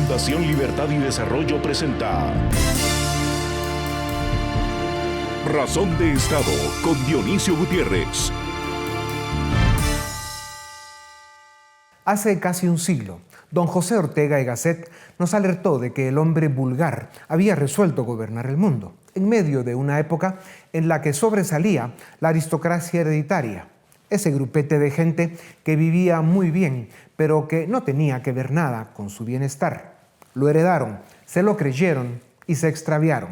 Fundación Libertad y Desarrollo presenta Razón de Estado con Dionisio Gutiérrez. Hace casi un siglo, don José Ortega y Gasset nos alertó de que el hombre vulgar había resuelto gobernar el mundo, en medio de una época en la que sobresalía la aristocracia hereditaria, ese grupete de gente que vivía muy bien, pero que no tenía que ver nada con su bienestar. Lo heredaron, se lo creyeron y se extraviaron.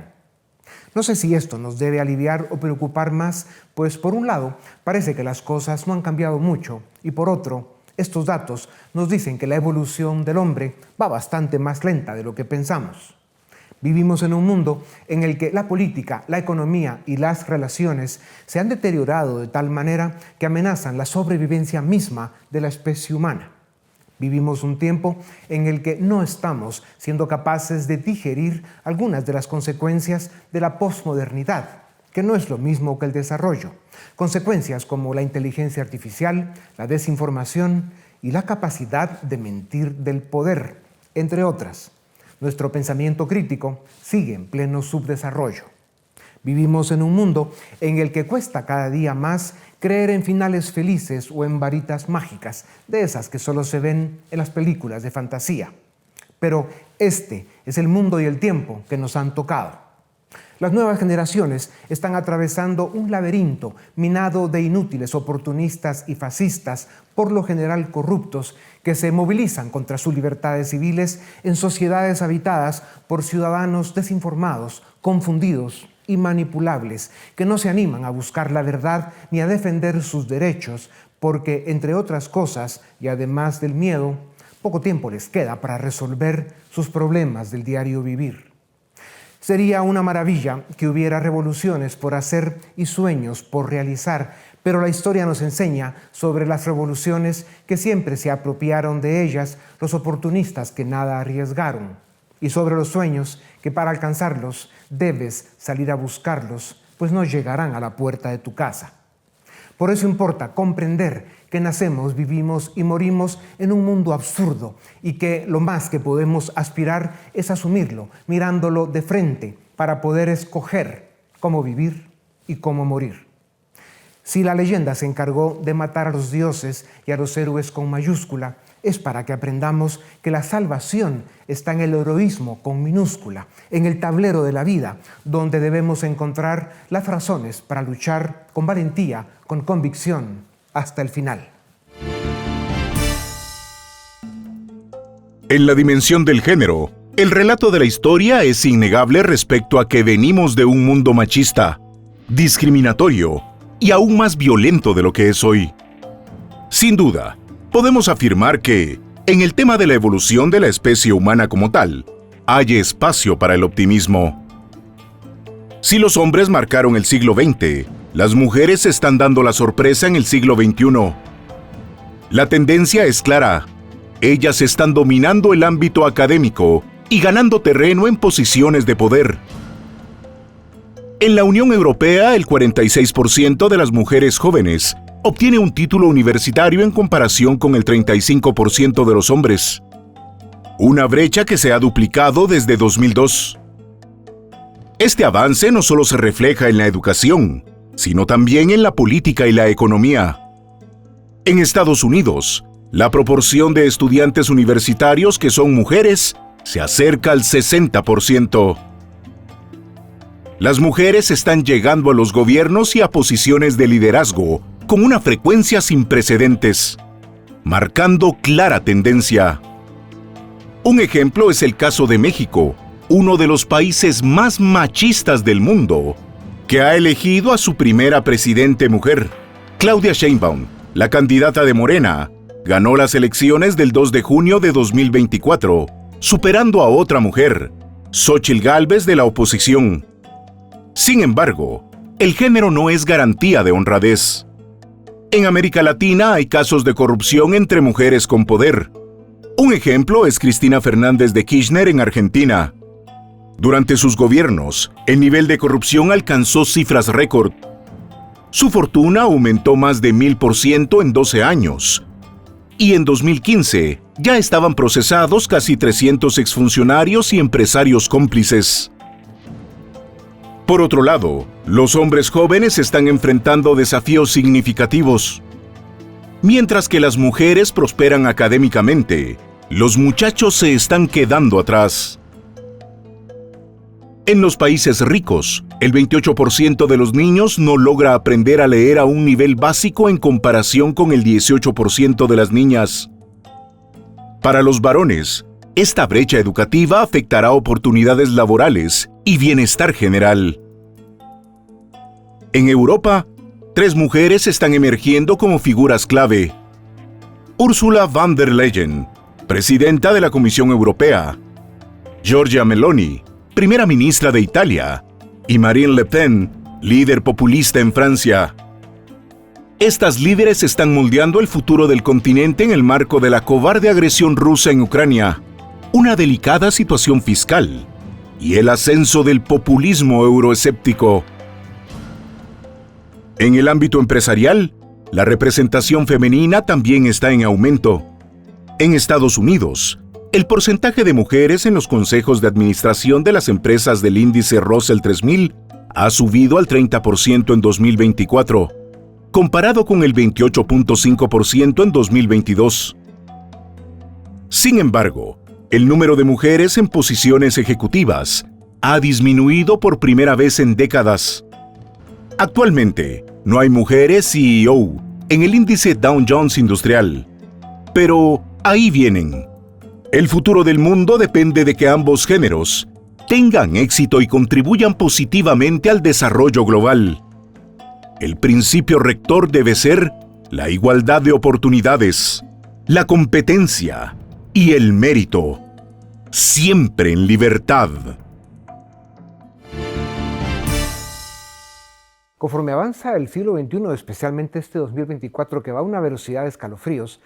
No sé si esto nos debe aliviar o preocupar más, pues por un lado parece que las cosas no han cambiado mucho y por otro, estos datos nos dicen que la evolución del hombre va bastante más lenta de lo que pensamos. Vivimos en un mundo en el que la política, la economía y las relaciones se han deteriorado de tal manera que amenazan la sobrevivencia misma de la especie humana. Vivimos un tiempo en el que no estamos siendo capaces de digerir algunas de las consecuencias de la posmodernidad, que no es lo mismo que el desarrollo. Consecuencias como la inteligencia artificial, la desinformación y la capacidad de mentir del poder, entre otras. Nuestro pensamiento crítico sigue en pleno subdesarrollo. Vivimos en un mundo en el que cuesta cada día más creer en finales felices o en varitas mágicas, de esas que solo se ven en las películas de fantasía. Pero este es el mundo y el tiempo que nos han tocado. Las nuevas generaciones están atravesando un laberinto minado de inútiles oportunistas y fascistas, por lo general corruptos, que se movilizan contra sus libertades civiles en sociedades habitadas por ciudadanos desinformados, confundidos y manipulables, que no se animan a buscar la verdad ni a defender sus derechos, porque, entre otras cosas, y además del miedo, poco tiempo les queda para resolver sus problemas del diario vivir. Sería una maravilla que hubiera revoluciones por hacer y sueños por realizar, pero la historia nos enseña sobre las revoluciones que siempre se apropiaron de ellas los oportunistas que nada arriesgaron, y sobre los sueños que para alcanzarlos debes salir a buscarlos, pues no llegarán a la puerta de tu casa. Por eso importa comprender que nacemos, vivimos y morimos en un mundo absurdo y que lo más que podemos aspirar es asumirlo, mirándolo de frente para poder escoger cómo vivir y cómo morir. Si la leyenda se encargó de matar a los dioses y a los héroes con mayúscula, es para que aprendamos que la salvación está en el heroísmo con minúscula, en el tablero de la vida, donde debemos encontrar las razones para luchar con valentía, con convicción, hasta el final. En la dimensión del género, el relato de la historia es innegable respecto a que venimos de un mundo machista, discriminatorio y aún más violento de lo que es hoy. Sin duda, podemos afirmar que, en el tema de la evolución de la especie humana como tal, hay espacio para el optimismo. Si los hombres marcaron el siglo XX, las mujeres están dando la sorpresa en el siglo XXI. La tendencia es clara. Ellas están dominando el ámbito académico y ganando terreno en posiciones de poder. En la Unión Europea, el 46% de las mujeres jóvenes obtiene un título universitario en comparación con el 35% de los hombres. Una brecha que se ha duplicado desde 2002. Este avance no solo se refleja en la educación, sino también en la política y la economía. En Estados Unidos, la proporción de estudiantes universitarios que son mujeres se acerca al 60%. Las mujeres están llegando a los gobiernos y a posiciones de liderazgo con una frecuencia sin precedentes, marcando clara tendencia. Un ejemplo es el caso de México, uno de los países más machistas del mundo, que ha elegido a su primera presidente mujer. Claudia Sheinbaum, la candidata de Morena, ganó las elecciones del 2 de junio de 2024, superando a otra mujer, Xóchitl Gálvez de la oposición. Sin embargo, el género no es garantía de honradez. En América Latina hay casos de corrupción entre mujeres con poder. Un ejemplo es Cristina Fernández de Kirchner en Argentina. Durante sus gobiernos, el nivel de corrupción alcanzó cifras récord. Su fortuna aumentó más de 1000% en 12 años. Y en 2015 ya estaban procesados casi 300 exfuncionarios y empresarios cómplices. Por otro lado, los hombres jóvenes están enfrentando desafíos significativos. Mientras que las mujeres prosperan académicamente, los muchachos se están quedando atrás. En los países ricos, el 28% de los niños no logra aprender a leer a un nivel básico en comparación con el 18% de las niñas. Para los varones, esta brecha educativa afectará oportunidades laborales y bienestar general. En Europa, 3 mujeres están emergiendo como figuras clave. Ursula von der Leyen, presidenta de la Comisión Europea; Giorgia Meloni, primera ministra de Italia; y Marine Le Pen, líder populista en Francia. Estas líderes están moldeando el futuro del continente en el marco de la cobarde agresión rusa en Ucrania, una delicada situación fiscal y el ascenso del populismo euroescéptico. En el ámbito empresarial, la representación femenina también está en aumento. En Estados Unidos, el porcentaje de mujeres en los consejos de administración de las empresas del índice Russell 3000 ha subido al 30% en 2024, comparado con el 28.5% en 2022. Sin embargo, el número de mujeres en posiciones ejecutivas ha disminuido por primera vez en décadas. Actualmente, no hay mujeres CEO en el índice Dow Jones Industrial. Pero ahí vienen. El futuro del mundo depende de que ambos géneros tengan éxito y contribuyan positivamente al desarrollo global. El principio rector debe ser la igualdad de oportunidades, la competencia y el mérito, siempre en libertad. Conforme avanza el siglo XXI, especialmente este 2024 que va a una velocidad de escalofríos,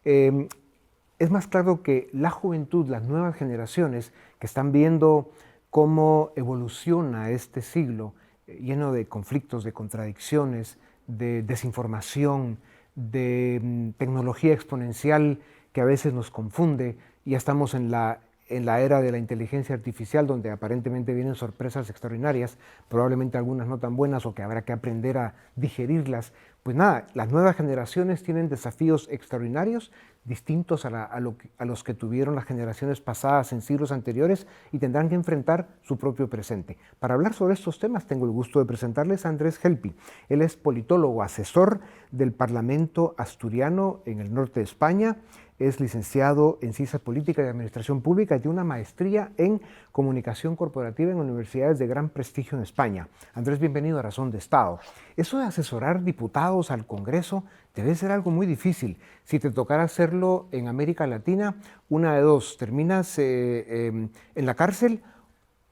es más claro que la juventud, las nuevas generaciones que están viendo cómo evoluciona este siglo lleno de conflictos, de contradicciones, de desinformación, de tecnología exponencial que a veces nos confunde. Ya estamos en la era de la inteligencia artificial, donde aparentemente vienen sorpresas extraordinarias, probablemente algunas no tan buenas o que habrá que aprender a digerirlas. Pues nada, las nuevas generaciones tienen desafíos extraordinarios, distintos a los que tuvieron las generaciones pasadas en siglos anteriores, y tendrán que enfrentar su propio presente. Para hablar sobre estos temas tengo el gusto de presentarles a Andrés Helpi. Él es politólogo, asesor del Parlamento asturiano en el norte de España. Es licenciado en Ciencias Políticas y Administración Pública y tiene una maestría en Comunicación Corporativa en universidades de gran prestigio en España. Andrés, bienvenido a Razón de Estado. Eso de asesorar diputados al Congreso debe ser algo muy difícil. Si te tocara hacerlo en América Latina, una de dos: terminas en la cárcel,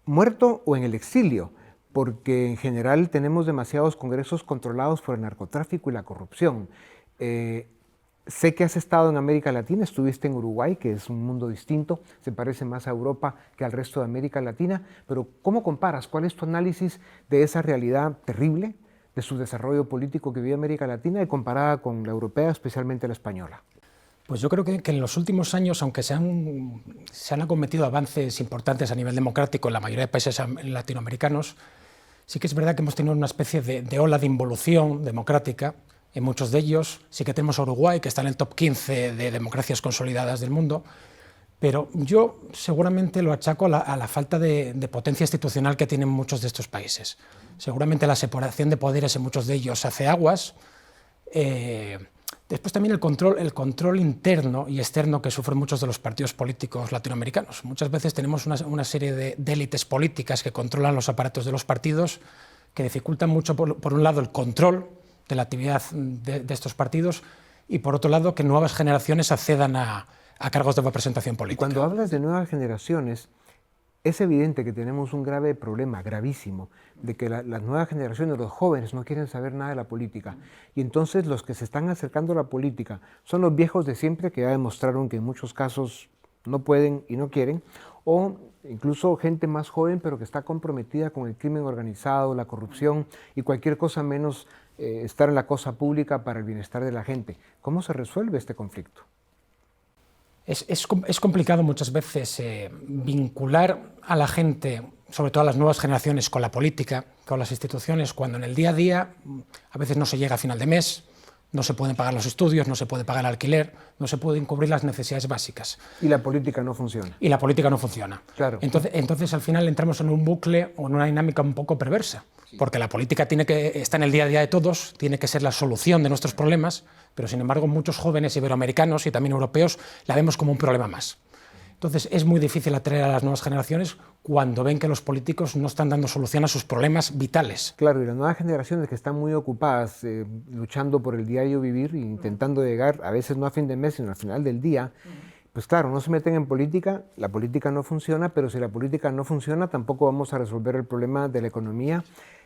muerto, o en el exilio, porque en general tenemos demasiados congresos controlados por el narcotráfico y la corrupción. Sé que has estado en América Latina, estuviste en Uruguay, que es un mundo distinto, se parece más a Europa que al resto de América Latina, pero ¿cómo comparas? ¿Cuál es tu análisis de esa realidad terrible, de su desarrollo político que vive América Latina, y comparada con la europea, especialmente la española? Pues yo creo que en los últimos años, aunque se han acometido avances importantes a nivel democrático en la mayoría de países latinoamericanos, sí que es verdad que hemos tenido una especie de ola de involución democrática. En muchos de ellos sí que tenemos a Uruguay, que está en el top 15 de democracias consolidadas del mundo, pero yo seguramente lo achaco a la falta de potencia institucional que tienen muchos de estos países. Seguramente la separación de poderes en muchos de ellos hace aguas. Después también el control interno y externo que sufren muchos de los partidos políticos latinoamericanos. Muchas veces tenemos una serie de élites políticas que controlan los aparatos de los partidos, que dificultan mucho, por un lado, el control de la actividad de estos partidos, y por otro lado que nuevas generaciones accedan a cargos de representación política. Y cuando hablas de nuevas generaciones, es evidente que tenemos un grave problema, gravísimo, de que las nuevas generaciones, los jóvenes, no quieren saber nada de la política. Y entonces los que se están acercando a la política son los viejos de siempre, que ya demostraron que en muchos casos no pueden y no quieren, o incluso gente más joven, pero que está comprometida con el crimen organizado, la corrupción y cualquier cosa menos estar en la cosa pública para el bienestar de la gente. ¿Cómo se resuelve este conflicto? Es complicado muchas veces vincular a la gente, sobre todo a las nuevas generaciones, con la política, con las instituciones, cuando en el día a día a veces no se llega a final de mes, no se pueden pagar los estudios, no se puede pagar el alquiler, no se pueden cubrir las necesidades básicas. Y la política no funciona. Y la política no funciona. Claro. Entonces al final entramos en un bucle o en una dinámica un poco perversa, porque la política está en el día a día de todos, tiene que ser la solución de nuestros problemas, pero sin embargo muchos jóvenes iberoamericanos y también europeos la vemos como un problema más. Entonces es muy difícil atraer a las nuevas generaciones cuando ven que los políticos no están dando solución a sus problemas vitales. Claro, y las nuevas generaciones que están muy ocupadas luchando por el diario vivir e intentando llegar, a veces no a fin de mes, sino al final del día, pues claro, no se meten en política, la política no funciona, pero si la política no funciona tampoco vamos a resolver el problema de la economía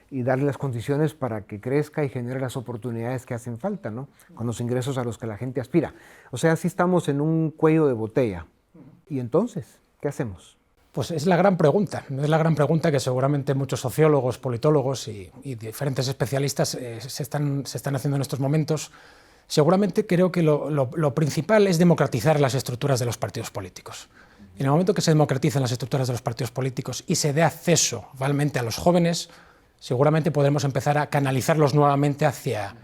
y darle las condiciones para que crezca y genere las oportunidades que hacen falta, ¿no? Con los ingresos a los que la gente aspira. O sea, sí estamos en un cuello de botella. ¿Y entonces qué hacemos? Pues es la gran pregunta que seguramente muchos sociólogos, politólogos y diferentes especialistas se están haciendo en estos momentos. Seguramente creo que lo principal es democratizar las estructuras de los partidos políticos. En el momento que se democraticen las estructuras de los partidos políticos y se dé acceso realmente a los jóvenes, seguramente podremos empezar a canalizarlos nuevamente hacia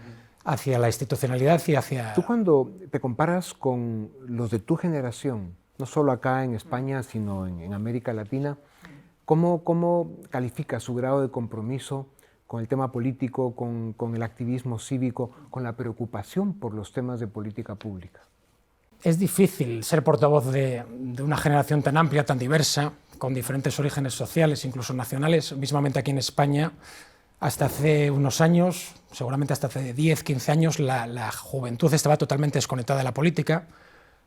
la institucionalidad y hacia... Tú cuando te comparas con los de tu generación, no solo acá en España, sino en América Latina, ¿cómo califica su grado de compromiso con el tema político, con el activismo cívico, con la preocupación por los temas de política pública? Es difícil ser portavoz de una generación tan amplia, tan diversa, con diferentes orígenes sociales, incluso nacionales. Mismamente aquí en España, hasta hace unos años, seguramente hasta hace 10, 15 años, la juventud estaba totalmente desconectada de la política.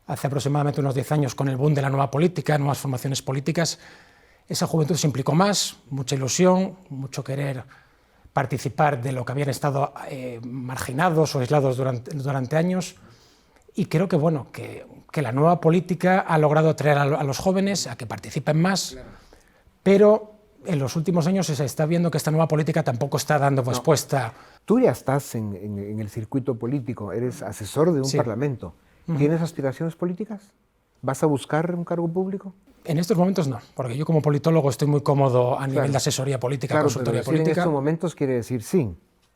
Hace aproximadamente unos 10 años, con el boom de la nueva política, nuevas formaciones políticas, esa juventud se implicó más, mucha ilusión, mucho querer participar de lo que habían estado marginados o aislados durante años. Y creo que, bueno, que la nueva política ha logrado atraer a los jóvenes a que participen más, pero en los últimos años se está viendo que esta nueva política tampoco está dando respuesta. Tú ya estás en el circuito político, eres asesor de un parlamento. ¿Tienes aspiraciones políticas? ¿Vas a buscar un cargo público? En estos momentos no, porque yo como politólogo estoy muy cómodo a nivel de asesoría política, consultoría política. En estos momentos quiere decir sí.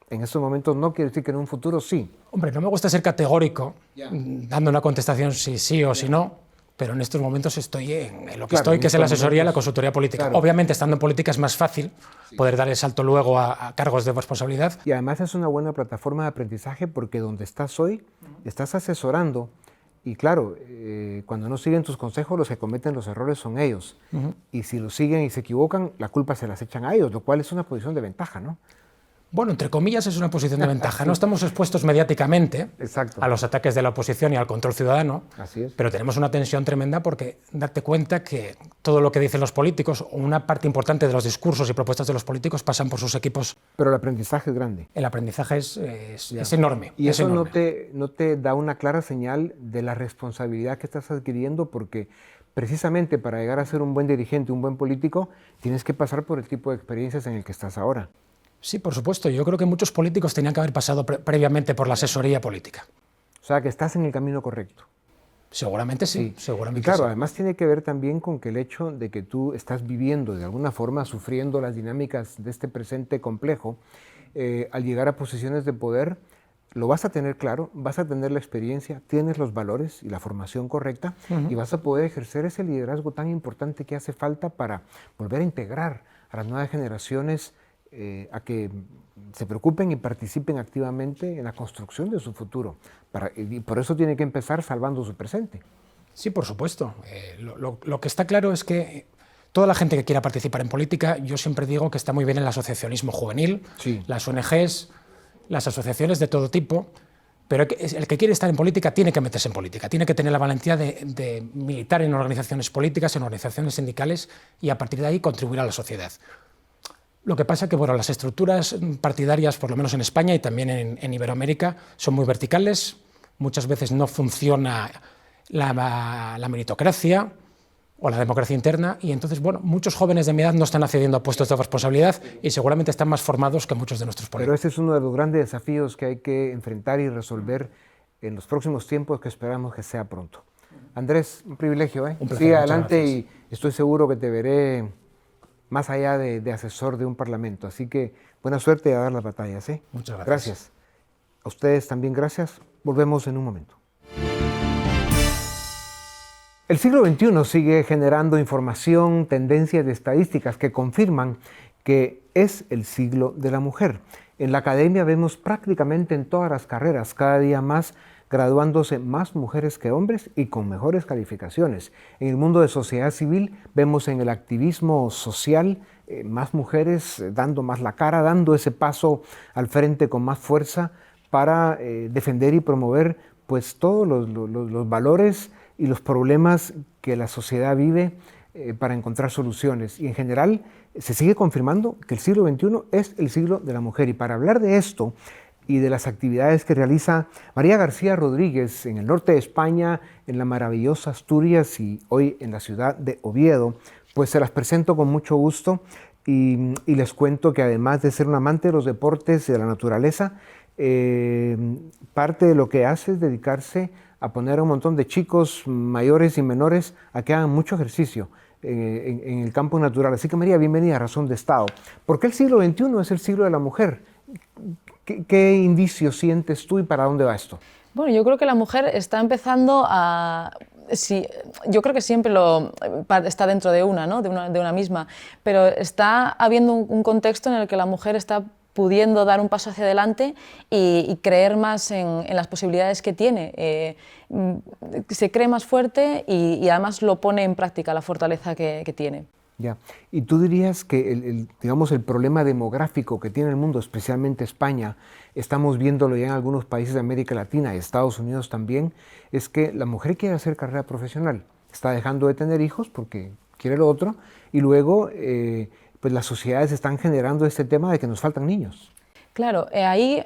En estos momentos no quiere decir que en un futuro sí. Hombre, no me gusta ser categórico, dando una contestación si sí o si no, pero en estos momentos estoy en lo que estoy, que es en la asesoría y la consultoría política. Obviamente, estando en política es más fácil poder dar el salto luego a cargos de responsabilidad. Y además es una buena plataforma de aprendizaje porque donde estás hoy, estás asesorando. Y claro, cuando no siguen tus consejos, los que cometen los errores son ellos. Y si los siguen y se equivocan, la culpa se las echan a ellos, lo cual es una posición de ventaja, ¿no? Bueno, entre comillas es una posición de ventaja. No estamos expuestos mediáticamente a los ataques de la oposición y al control ciudadano, pero tenemos una tensión tremenda porque date cuenta que todo lo que dicen los políticos, o una parte importante de los discursos y propuestas de los políticos, pasan por sus equipos. Pero el aprendizaje es grande. El aprendizaje es enorme. Y eso enorme. No te da una clara señal de la responsabilidad que estás adquiriendo, porque precisamente para llegar a ser un buen dirigente, un buen político, tienes que pasar por el tipo de experiencias en el que estás ahora. Sí, por supuesto. Yo creo que muchos políticos tenían que haber pasado previamente por la asesoría política. O sea, que estás en el camino correcto. Seguramente sí, seguramente y claro, sí. Además tiene que ver también con que el hecho de que tú estás viviendo, de alguna forma, sufriendo las dinámicas de este presente complejo, al llegar a posiciones de poder, lo vas a tener claro, vas a tener la experiencia, tienes los valores y la formación correcta, y vas a poder ejercer ese liderazgo tan importante que hace falta para volver a integrar a las nuevas generaciones a que se preocupen y participen activamente en la construcción de su futuro. Y por eso tiene que empezar salvando su presente. Sí, por supuesto. Lo que está claro es que toda la gente que quiera participar en política, yo siempre digo que está muy bien el asociacionismo juvenil, las ONGs, las asociaciones de todo tipo, pero el que quiere estar en política tiene que meterse en política, tiene que tener la valentía de militar en organizaciones políticas, en organizaciones sindicales, y a partir de ahí contribuir a la sociedad. Lo que pasa es que bueno, las estructuras partidarias, por lo menos en España y también en Iberoamérica, son muy verticales. Muchas veces no funciona la meritocracia o la democracia interna, y entonces bueno, muchos jóvenes de mi edad no están accediendo a puestos de responsabilidad y seguramente están más formados que muchos de nuestros políticos. Pero ese es uno de los grandes desafíos que hay que enfrentar y resolver en los próximos tiempos, que esperamos que sea pronto. Andrés, un privilegio, ¿eh? Un placer, Sigue muchas adelante gracias. y estoy seguro que te veré más allá de asesor de un parlamento. Así que buena suerte y a dar las batallas, ¿eh? Muchas gracias. Gracias. A ustedes también gracias. Volvemos en un momento. El siglo XXI sigue generando información, tendencias y estadísticas que confirman que es el siglo de la mujer. En la academia vemos prácticamente en todas las carreras, cada día más graduándose más mujeres que hombres y con mejores calificaciones. En el mundo de sociedad civil vemos en el activismo social más mujeres dando más la cara, dando ese paso al frente con más fuerza para defender y promover pues todos los valores y los problemas que la sociedad vive para encontrar soluciones. Y en general se sigue confirmando que el siglo XXI es el siglo de la mujer. Y para hablar de esto y de las actividades que realiza María García Rodríguez en el norte de España, en la maravillosa Asturias y hoy en la ciudad de Oviedo, pues se las presento con mucho gusto y les cuento que además de ser un amante de los deportes y de la naturaleza, parte de lo que hace es dedicarse a poner a un montón de chicos mayores y menores a que hagan mucho ejercicio en el campo natural. Así que María, bienvenida a Razón de Estado. ¿Por qué el siglo XXI es el siglo de la mujer? ¿Qué indicios sientes tú y para dónde va esto? Bueno, yo creo que la mujer está empezando a... Sí, yo creo que siempre está dentro de una, ¿no? de una misma, pero está habiendo un contexto en el que la mujer está pudiendo dar un paso hacia adelante y creer más en las posibilidades que tiene. Se cree más fuerte y además lo pone en práctica, la fortaleza que tiene. Ya. ¿Y tú dirías que digamos, el problema demográfico que tiene el mundo, especialmente España, estamos viéndolo ya en algunos países de América Latina y Estados Unidos también, es que la mujer quiere hacer carrera profesional, está dejando de tener hijos porque quiere lo otro, y luego pues las sociedades están generando este tema de que nos faltan niños? Claro, ahí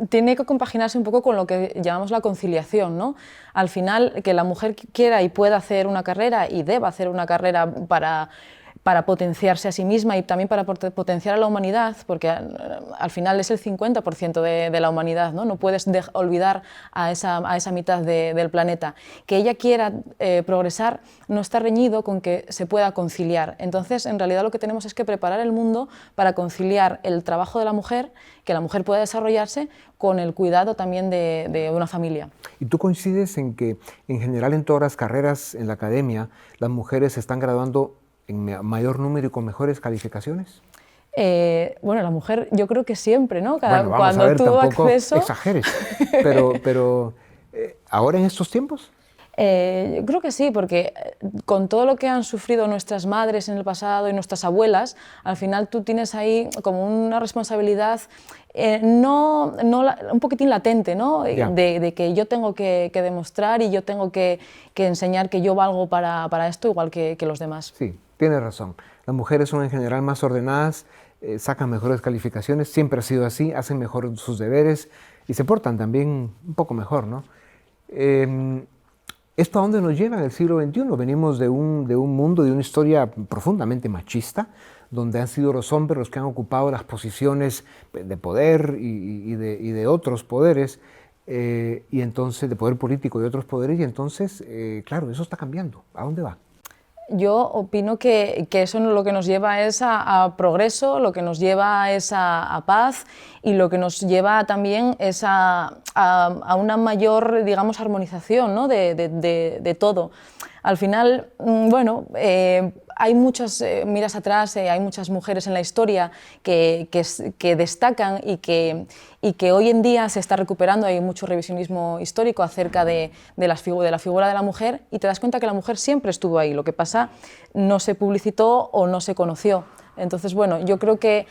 tiene que compaginarse un poco con lo que llamamos la conciliación, ¿no? Al final, que la mujer quiera y pueda hacer una carrera y deba hacer una carrera para potenciarse a sí misma y también para potenciar a la humanidad, porque al final es el 50% de la humanidad, ¿no? No puedes olvidar a esa mitad del planeta. Que ella quiera progresar no está reñido con que se pueda conciliar. Entonces, en realidad lo que tenemos es que preparar el mundo para conciliar el trabajo de la mujer, que la mujer pueda desarrollarse, con el cuidado también de una familia. ¿Y tú coincides en que, en general, en todas las carreras en la academia, las mujeres se están graduando en mayor número y con mejores calificaciones? Bueno, la mujer, yo creo que siempre, ¿no? Bueno, vamos cuando a ver, tuvo tampoco acceso... exageres, pero ¿ahora en estos tiempos? Yo creo que sí, porque con todo lo que han sufrido nuestras madres en el pasado y nuestras abuelas, al final tú tienes ahí como una responsabilidad un poquitín latente, ¿no? De que yo tengo que demostrar y yo tengo que enseñar que yo valgo para esto igual que los demás. Sí, tienes razón. Las mujeres son en general más ordenadas, sacan mejores calificaciones, siempre ha sido así, hacen mejor sus deberes y se portan también un poco mejor, ¿no? ¿Esto a dónde nos lleva en el siglo XXI? Venimos de un mundo, de una historia profundamente machista, donde han sido los hombres los que han ocupado las posiciones de poder y de otros poderes, y entonces de poder político y otros poderes, y entonces, claro, eso está cambiando. ¿A dónde va? Yo opino que eso lo que nos lleva es a progreso, lo que nos lleva es a paz y lo que nos lleva también es a una mayor, digamos, armonización, ¿no? de todo. Al final, bueno, hay muchas, miras atrás, hay muchas mujeres en la historia que destacan y que hoy en día se está recuperando. Hay mucho revisionismo histórico acerca de la figura de la mujer y te das cuenta que la mujer siempre estuvo ahí. Lo que pasa, no se publicitó o no se conoció. Entonces, bueno, yo creo que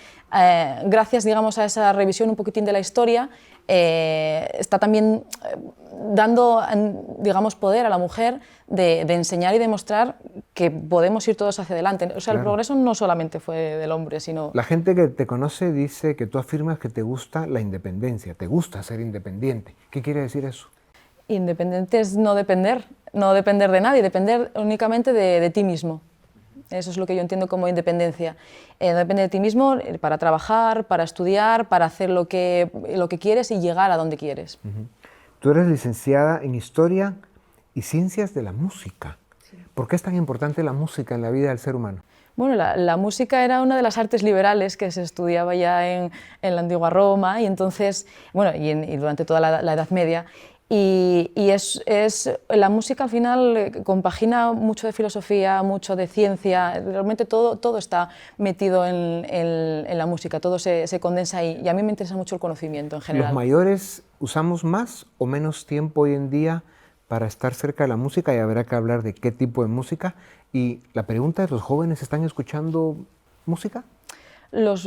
gracias, digamos, a esa revisión un poquitín de la historia, está también dando, digamos, poder a la mujer de enseñar y demostrar que podemos ir todos hacia adelante. O sea, claro, el progreso no solamente fue del hombre, sino... La gente que te conoce dice que tú afirmas que te gusta la independencia, te gusta ser independiente. ¿Qué quiere decir eso? Independiente es no depender de nadie, depender únicamente de ti mismo. Eso es lo que yo entiendo como independencia. No depende de ti mismo para trabajar, para estudiar, para hacer lo que quieres y llegar a donde quieres. Tú eres licenciada en Historia y ciencias de la música. Sí. ¿Por qué es tan importante la música en la vida del ser humano? Bueno, la música era una de las artes liberales que se estudiaba ya en la antigua Roma y entonces, bueno, y durante toda la Edad Media. Y la música al final compagina mucho de filosofía, mucho de ciencia, realmente todo está metido en la música, todo se condensa ahí y a mí me interesa mucho el conocimiento en general. ¿Los mayores usamos más o menos tiempo hoy en día para estar cerca de la música? Y habrá que hablar de qué tipo de música. Y la pregunta es, ¿los jóvenes están escuchando música?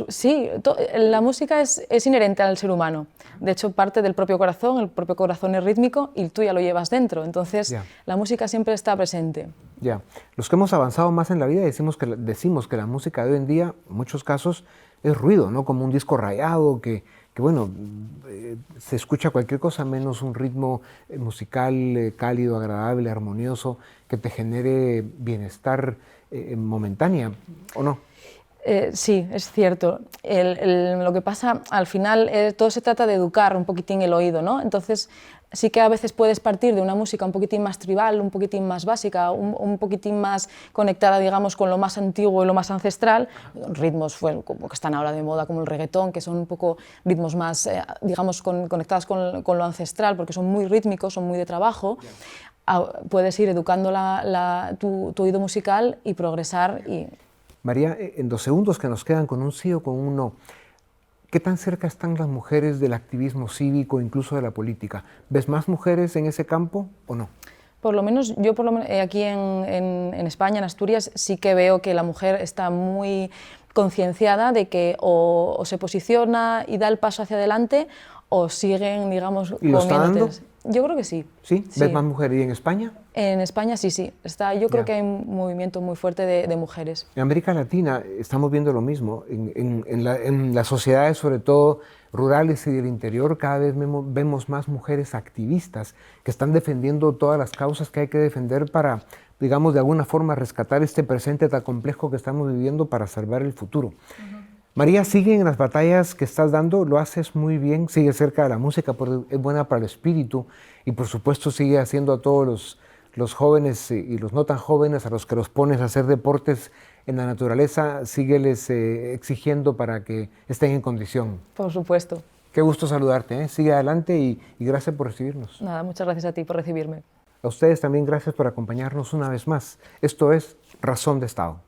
Sí, la música es inherente al ser humano. De hecho, parte del propio corazón, el propio corazón es rítmico y tú ya lo llevas dentro. Entonces, la música siempre está presente. Ya. Los que hemos avanzado más en la vida decimos que la música de hoy en día, en muchos casos, es ruido, ¿no? Como un disco rayado que bueno, se escucha cualquier cosa menos un ritmo musical cálido, agradable, armonioso, que te genere bienestar momentánea, ¿o no? Sí, es cierto. Lo que pasa, al final, todo se trata de educar un poquitín el oído, ¿no? Entonces, sí que a veces puedes partir de una música un poquitín más tribal, un poquitín más básica, un poquitín más conectada, digamos, con lo más antiguo y lo más ancestral, ritmos como que están ahora de moda, como el reggaetón, que son un poco ritmos más, digamos, conectados con lo ancestral, porque son muy rítmicos, son muy de trabajo. Puedes ir educando tu oído musical y progresar y... María, en 2 segundos que nos quedan con un sí o con un no, ¿qué tan cerca están las mujeres del activismo cívico, incluso de la política? ¿Ves más mujeres en ese campo o no? Por lo menos, yo aquí en España, en Asturias, sí que veo que la mujer está muy concienciada de que o se posiciona y da el paso hacia adelante o siguen, digamos, ¿Y lo está dando? Yo creo que sí. ¿Sí? ¿Ves más mujeres? ¿Y en España? En España sí. Yo creo que hay un movimiento muy fuerte de mujeres. En América Latina estamos viendo lo mismo. En las sociedades, sobre todo rurales y del interior, cada vez vemos más mujeres activistas que están defendiendo todas las causas que hay que defender para, digamos, de alguna forma rescatar este presente tan complejo que estamos viviendo para salvar el futuro. María, sigue en las batallas que estás dando, lo haces muy bien, sigue cerca de la música, porque es buena para el espíritu y por supuesto sigue haciendo a todos los jóvenes y los no tan jóvenes, a los que los pones a hacer deportes en la naturaleza, sígueles exigiendo para que estén en condición. Por supuesto. Qué gusto saludarte, ¿eh? Sigue adelante y gracias por recibirnos. Nada, muchas gracias a ti por recibirme. A ustedes también gracias por acompañarnos una vez más. Esto es Razón de Estado.